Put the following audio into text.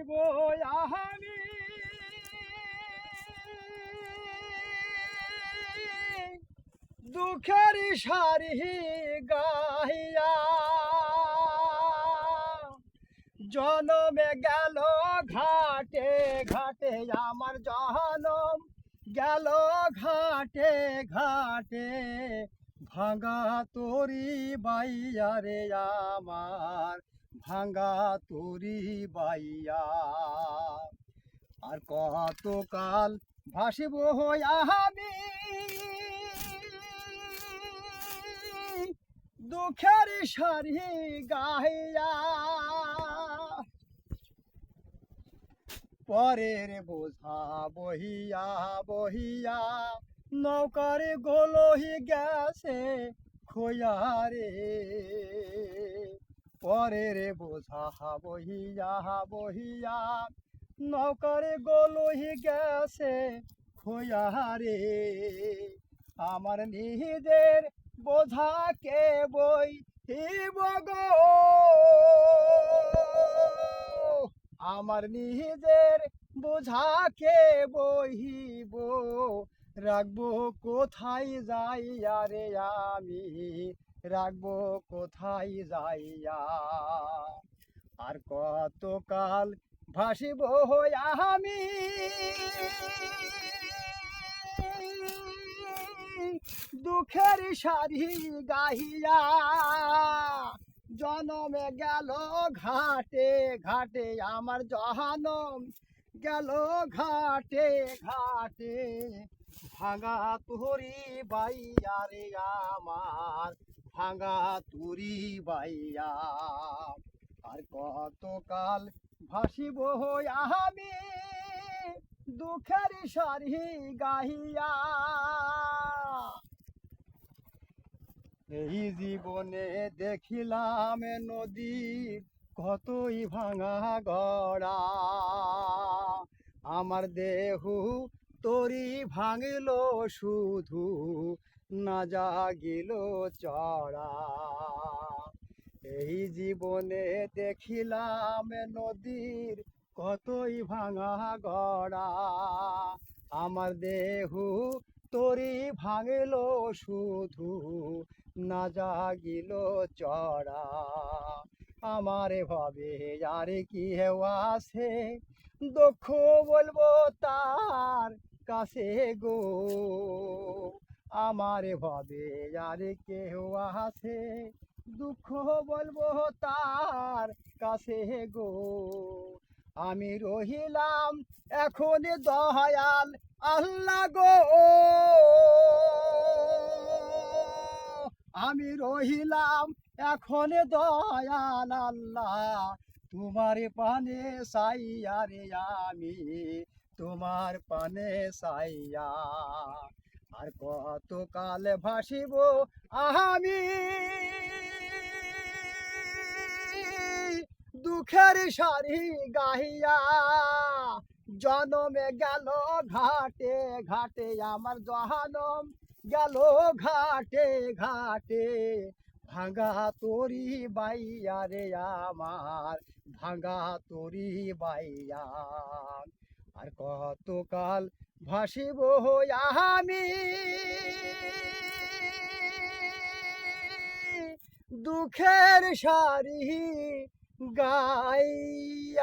ভাসিব আমি দুঃখের সারি গাহিয়া জনমে গেল ঘাটে ঘাটে আমার জনম গেল ঘাটে ঘাটে ভাঙা তরি বাইয়া রে আমার ভাঙা তরি বাইয়া আর কতকাল ভাসিব আমি দুঃখের সারি গাহিয়া পরের বোঝা বহিয়া বহিয়া নৌকার গোলহি গেছে খোয়া রে পরের বোঝা বহিয়া বহিয়া নৌকার গোলহি গেছে খোয়া রে আমার নিজের বোঝাকে বই গো আমার নিজের বোঝাকে বহিব রাখবো কোথায় যাইয়া রে আমি রাখবো কোথায় যাইয়া আর কতকাল ভাসিব আমি দুঃখের সারি গাহিয়া জনমে গেল ঘাটে ঘাটে আমার জনম গেল ঘাটে ঘাটে ভাঙা তুরি বাইয়া রে আমার ভাঙা তুরি বাইয়া আর কতকাল ভাসিব আমি দুঃখের সারি গাহিয়া এই জীবনে দেখিলাম নদীর কতই ভাঙা গড়া আমার দেহু তরি ভাঙিল শুধু না জাগিল চড়া এই জীবনে দেখিলাম নদীর কতই ভাঙা গড়া আমার দেহু তরি ভাঙিল শুধু না জাগিল চড়া আমার ভাবে আর কি আছে দুঃখ বলবো তার কাছে গো আমার ভাবে আর কেউ আছে দুঃখ বলবো তার কাছে গো আমি রহিলাম এখন দয়াল আল্লাহ গো আমি রহিলাম এখন দয়াল আল্লাহ তোমার পানে সাইয়া রে আমি তোমার পানে সাইয়া আর কতকাল ভাসিব আমি দুঃখের সারি গাহিয়া জনমে গেল ঘাটে ঘাটে আমার জনম গেল ঘাটে ঘাটে ভাঙা তরি বাইয়া রে আমার ভাঙা তরি বাইয়া আর কতকাল ভাসিব আমি দুঃখের সারি গাইয়া।